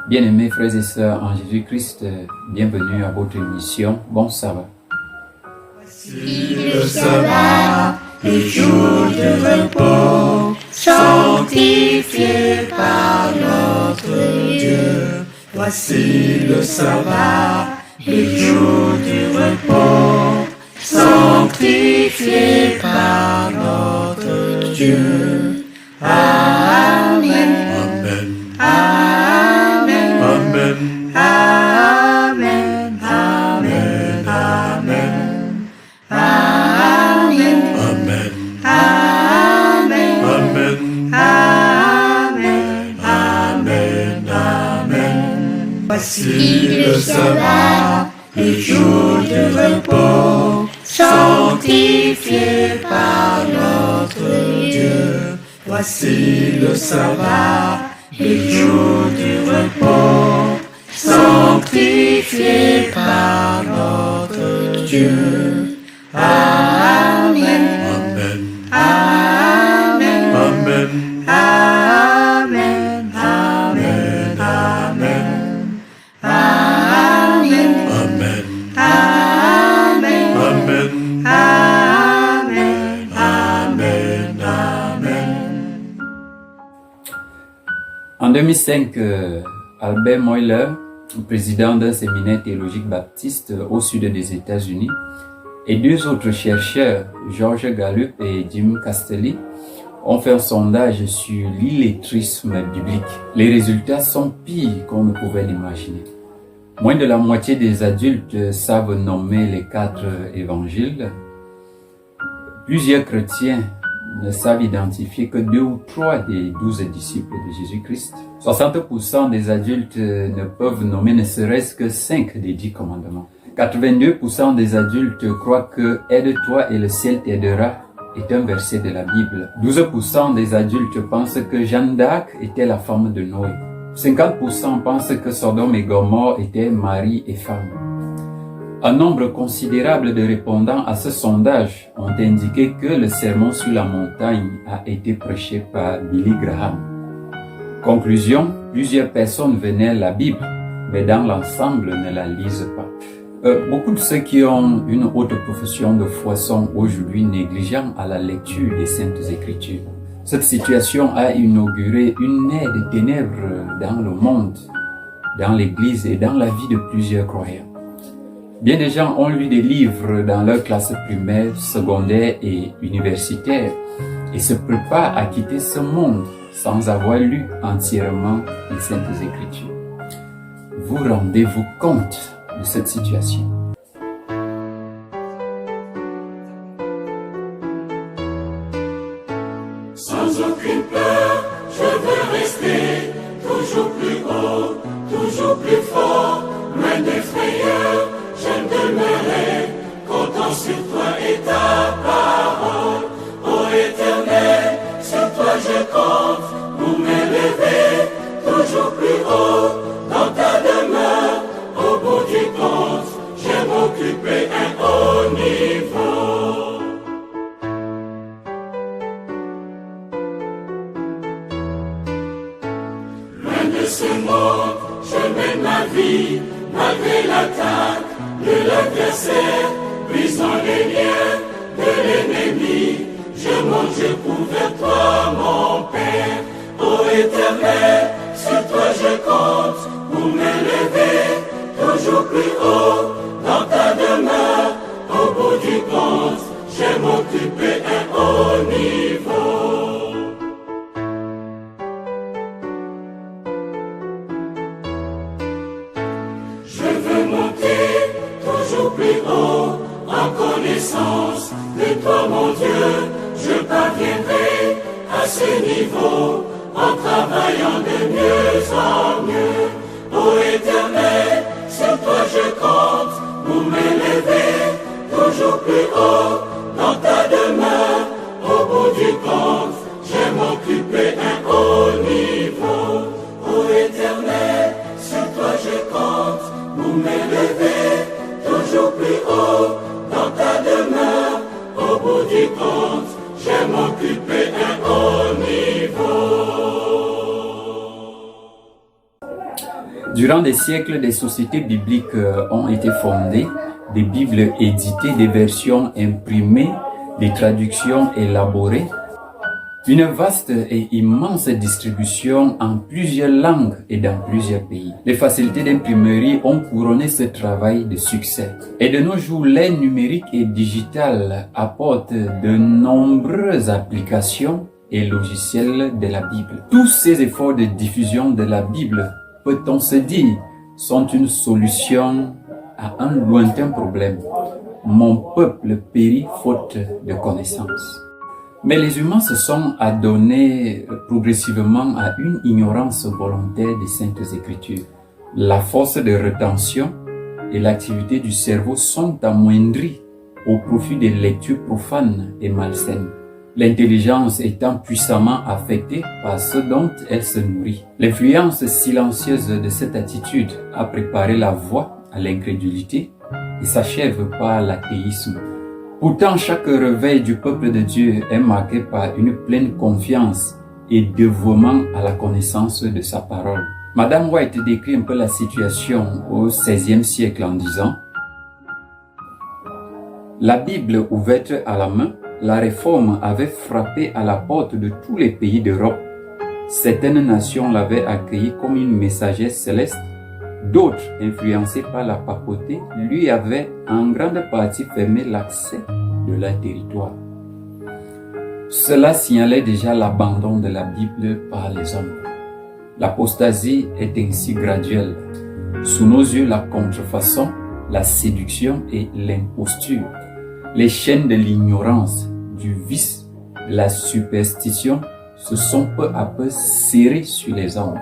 Bien-aimés frères et sœurs en Jésus-Christ, bienvenue à votre émission Bon Sabbat. Voici le sabbat, le jour de repos, sanctifié par notre Dieu. Voici le sabbat, le jour du repos, sanctifié par notre Dieu. Amen. Amen. Amen. Amen. Amen. Amen. Amen. Amen. Amen. Amen. Amen. Amen. Voici le sabbat, le jour du repos, sanctifié par notre Dieu. Voici le sabbat, le jour du repos, sanctifié par notre Dieu. Amen. Amen. Amen. Amen. Amen. Amen. Amen. Amen. Amen. Amen. Amen. Amen. Amen. En 2005, Albert Mohler, président d'un séminaire théologique baptiste au sud des États-Unis, et deux autres chercheurs, George Gallup et Jim Castelli, ont fait un sondage sur l'illettrisme biblique. Les résultats sont pires qu'on ne pouvait l'imaginer. Moins de la moitié des adultes savent nommer les 4 évangiles. Plusieurs chrétiens ne savent identifier que 2 ou 3 des 12 disciples de Jésus-Christ. 60% des adultes ne peuvent nommer ne serait-ce que 5 des 10 commandements. 82% des adultes croient que « Aide-toi et le ciel t'aidera » est un verset de la Bible. 12% des adultes pensent que Jeanne d'Arc était la femme de Noé. 50% pensent que Sodome et Gomorrhe étaient mari et femme. Un nombre considérable de répondants à ce sondage ont indiqué que le sermon sur la montagne a été prêché par Billy Graham. Conclusion, plusieurs personnes venaient la Bible, mais dans l'ensemble ne la lisent pas. Beaucoup de ceux qui ont une haute profession de foi sont aujourd'hui négligents à la lecture des Saintes Écritures. Cette situation a inauguré une ère de ténèbres dans le monde, dans l'Église et dans la vie de plusieurs croyants. Bien des gens ont lu des livres dans leur classe primaire, secondaire et universitaire et se préparent à quitter ce monde sans avoir lu entièrement les Saintes Écritures. Vous rendez-vous compte de cette situation? Sans aucune peur, je veux rester toujours plus haut, toujours plus fort, loin des frayeurs, j'aime demeurer, comptant sur toi et ta parole. Ô Éternel, sur toi je compte, pour m'élever, toujours plus haut, dans ta demeure, au bout du compte, j'aime occuper un haut niveau. De ce monde, je mène ma vie, malgré l'attaque de l'adversaire, brisant les liens de l'ennemi. Je monte, je cours vers toi, mon Père. Ô Éternel, sur toi je compte, pour m'élever, toujours plus haut, dans ta demeure, au bout du compte, j'aime occuper un haut niveau. Toujours plus haut, en connaissance de toi mon Dieu, je parviendrai à ce niveau, en travaillant de mieux en mieux. Ô Éternel, sur toi je compte, pour m'élever, toujours plus haut, dans ta demeure, au bout du compte, j'aime occuper un haut niveau. Ô Éternel, sur toi je compte, pour m'élever, toujours plus haut, dans ta demeure, au bout du compte, j'aime occuper un haut niveau. Durant des siècles, des sociétés bibliques ont été fondées, des Bibles éditées, des versions imprimées, des traductions élaborées, une vaste et immense distribution en plusieurs langues et dans plusieurs pays. Les facilités d'imprimerie ont couronné ce travail de succès. Et de nos jours, l'ère numérique et digitale apporte de nombreuses applications et logiciels de la Bible. Tous ces efforts de diffusion de la Bible, peut-on se dire, sont une solution à un lointain problème. Mon peuple périt faute de connaissances. Mais les humains se sont adonnés progressivement à une ignorance volontaire des Saintes Écritures. La force de rétention et l'activité du cerveau sont amoindries au profit des lectures profanes et malsaines. L'intelligence étant puissamment affectée par ce dont elle se nourrit. L'influence silencieuse de cette attitude a préparé la voie à l'incrédulité et s'achève par l'athéisme. Pourtant, chaque réveil du peuple de Dieu est marqué par une pleine confiance et dévouement à la connaissance de sa parole. Madame White décrit un peu la situation au XVIe siècle en disant « La Bible ouverte à la main, la réforme avait frappé à la porte de tous les pays d'Europe. Certaines nations l'avaient accueillie comme une messagère céleste. D'autres, influencés par la papauté, lui avaient en grande partie fermé l'accès de leur territoire. Cela signalait déjà l'abandon de la Bible par les hommes. L'apostasie est ainsi graduelle. Sous nos yeux, la contrefaçon, la séduction et l'imposture, les chaînes de l'ignorance, du vice, de la superstition se sont peu à peu serrées sur les hommes.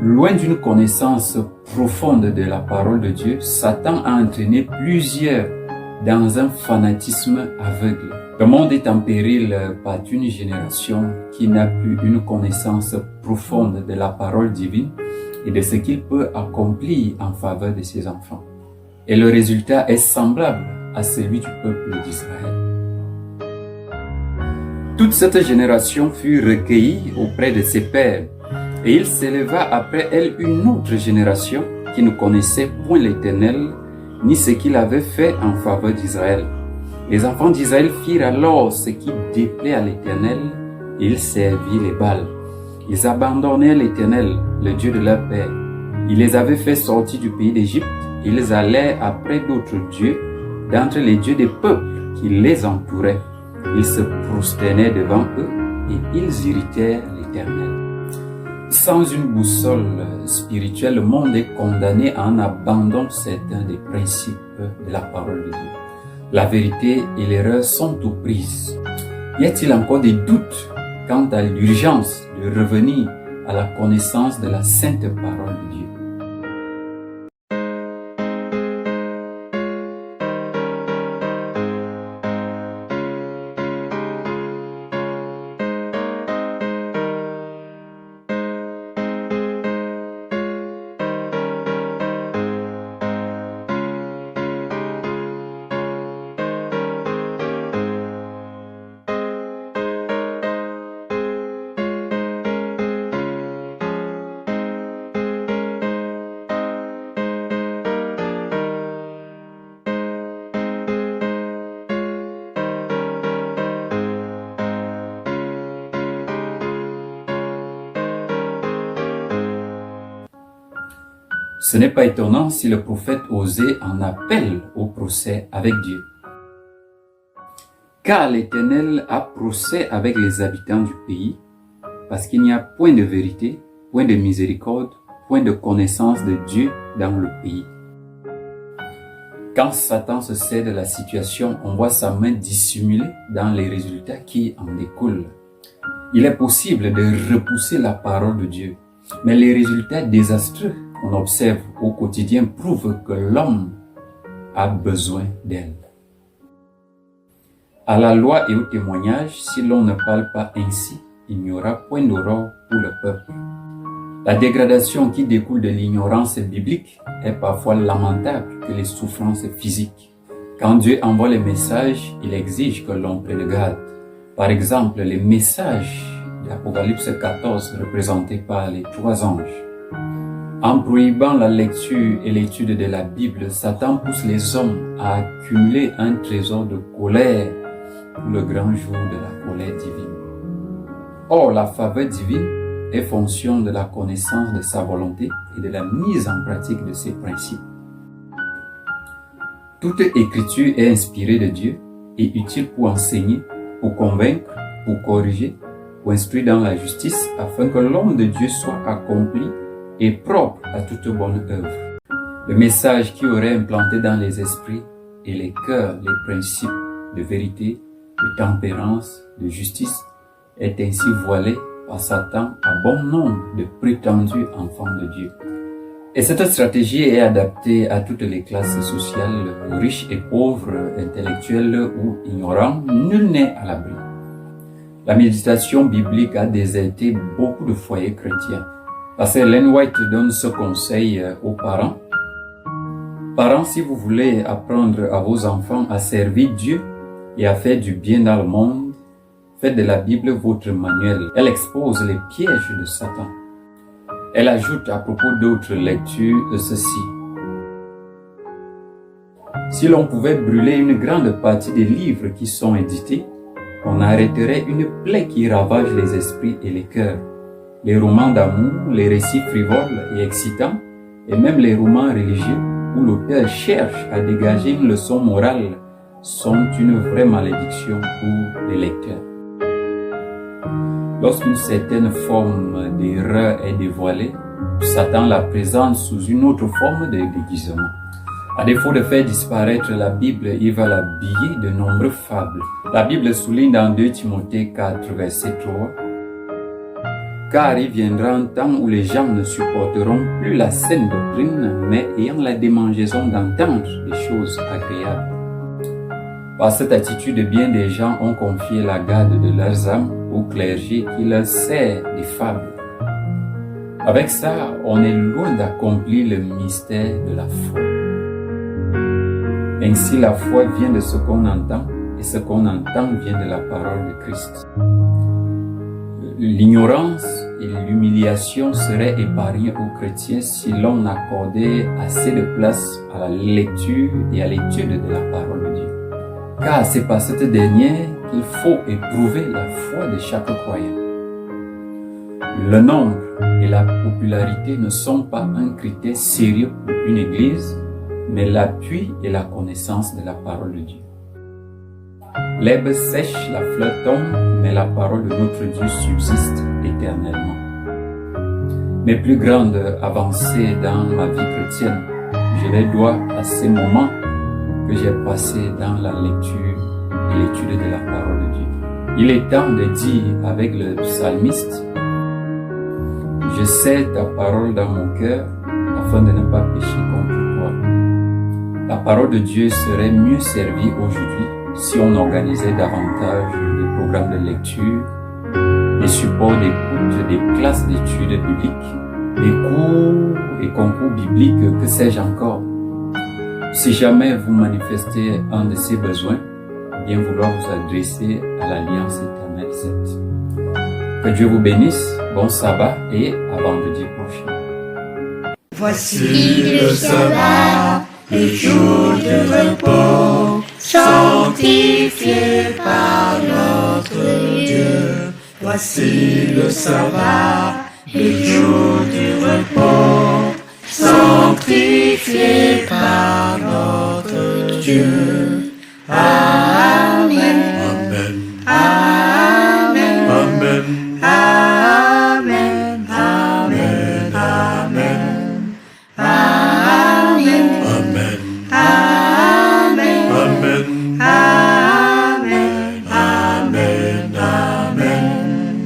Loin d'une connaissance profonde de la parole de Dieu, Satan a entraîné plusieurs dans un fanatisme aveugle. Le monde est en péril par une génération qui n'a plus une connaissance profonde de la parole divine et de ce qu'il peut accomplir en faveur de ses enfants. Et le résultat est semblable à celui du peuple d'Israël. Toute cette génération fut recueillie auprès de ses pères, et il s'éleva après elle une autre génération qui ne connaissait point l'Éternel, ni ce qu'il avait fait en faveur d'Israël. Les enfants d'Israël firent alors ce qui déplaît à l'Éternel, et ils servirent les Baals. Ils abandonnèrent l'Éternel, le Dieu de leur père. Il les avait fait sortir du pays d'Égypte, et ils allèrent après d'autres dieux, d'entre les dieux des peuples qui les entouraient. Ils se prosternèrent devant eux, et ils irritèrent l'Éternel. Sans une boussole spirituelle, le monde est condamné à un abandon certain des principes de la parole de Dieu. La vérité et l'erreur sont aux prises. Y a-t-il encore des doutes quant à l'urgence de revenir à la connaissance de la sainte parole de Dieu? Ce n'est pas étonnant si le prophète Osée en appelle au procès avec Dieu. Car l'Éternel a procès avec les habitants du pays, parce qu'il n'y a point de vérité, point de miséricorde, point de connaissance de Dieu dans le pays. Quand Satan se sert de la situation, on voit sa main dissimulée dans les résultats qui en découlent. Il est possible de repousser la parole de Dieu, mais les résultats désastreux qu'on observe au quotidien prouvent que l'homme a besoin d'elle. À la loi et au témoignage, si l'on ne parle pas ainsi, il n'y aura point d'aurore pour le peuple. La dégradation qui découle de l'ignorance biblique est parfois lamentable que les souffrances physiques. Quand Dieu envoie les messages, il exige que l'on prenne garde. Par exemple, les messages d'Apocalypse 14 représentés par les 3 anges. En prohibant la lecture et l'étude de la Bible, Satan pousse les hommes à accumuler un trésor de colère pour le grand jour de la colère divine. Or, la faveur divine est fonction de la connaissance de sa volonté et de la mise en pratique de ses principes. Toute écriture est inspirée de Dieu et utile pour enseigner, pour convaincre, pour corriger, pour instruire dans la justice, afin que l'homme de Dieu soit accompli et propre à toute bonne œuvre. Le message qui aurait implanté dans les esprits et les cœurs les principes de vérité, de tempérance, de justice, est ainsi voilé par Satan à bon nombre de prétendus enfants de Dieu. Et cette stratégie est adaptée à toutes les classes sociales, riches et pauvres, intellectuels ou ignorants, nul n'est à l'abri. La méditation biblique a déserté beaucoup de foyers chrétiens. Pasteur Ellen White donne ce conseil aux parents. Parents, si vous voulez apprendre à vos enfants à servir Dieu et à faire du bien dans le monde, faites de la Bible votre manuel. Elle expose les pièges de Satan. Elle ajoute à propos d'autres lectures ceci. Si l'on pouvait brûler une grande partie des livres qui sont édités, on arrêterait une plaie qui ravage les esprits et les cœurs. Les romans d'amour, les récits frivoles et excitants, et même les romans religieux où l'auteur cherche à dégager une leçon morale sont une vraie malédiction pour les lecteurs. Lorsqu'une certaine forme d'erreur est dévoilée, Satan la présente sous une autre forme de déguisement. À défaut de faire disparaître la Bible, il va l'habiller de nombreuses fables. La Bible souligne dans 2 Timothée 4, verset 3, « Car il viendra un temps où les gens ne supporteront plus la saine doctrine, mais ayant la démangeaison d'entendre des choses agréables. » Par cette attitude, bien des gens ont confié la garde de leurs âmes au clergé qui leur sert des fables. Avec ça, on est loin d'accomplir le mystère de la foi. Ainsi, la foi vient de ce qu'on entend, et ce qu'on entend vient de la parole de Christ. L'ignorance et l'humiliation seraient épargnées aux chrétiens si l'on accordait assez de place à la lecture et à l'étude de la parole de Dieu. Car c'est par cette dernière qu'il faut éprouver la foi de chaque croyant. Le nombre et la popularité ne sont pas un critère sérieux pour une église, mais l'appui et la connaissance de la parole de Dieu. L'herbe sèche, la fleur tombe, mais la parole de notre Dieu subsiste éternellement. Mes plus grandes avancées dans ma vie chrétienne, je les dois à ces moments que j'ai passés dans la lecture et l'étude de la parole de Dieu. Il est temps de dire avec le psalmiste, « Je sais ta parole dans mon cœur afin de ne pas pécher contre toi. » La parole de Dieu serait mieux servie aujourd'hui si on organisait davantage des programmes de lecture, des supports d'écoute, des classes d'études bibliques, des cours et concours bibliques, que sais-je encore. Si jamais vous manifestez un de ces besoins, bien vouloir vous adresser à l'Alliance éternelle 7. Que Dieu vous bénisse, bon sabbat et à vendredi prochain. Voici le sabbat, le jour de repos, sanctifié par notre Dieu. Voici le sabbat, le jour du repos, sanctifié par notre Dieu. Amen. Amen. Amen. Amen. Amen. Amen. Amen. Amen. Amen. Amen. Amen. Amen. Amen.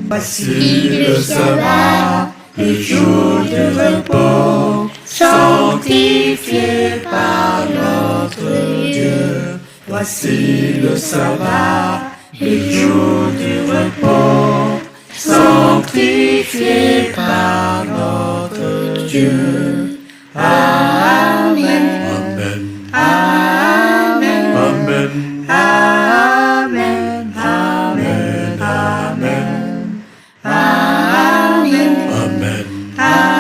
Voici le sabbat, le jour de repos, sanctifié par notre Dieu. Voici le sabbat, le jour du repos, sanctifié par notre Dieu. Amen. Amen. Amen. Amen. Amen. Amen. Amen. Amen. Amen.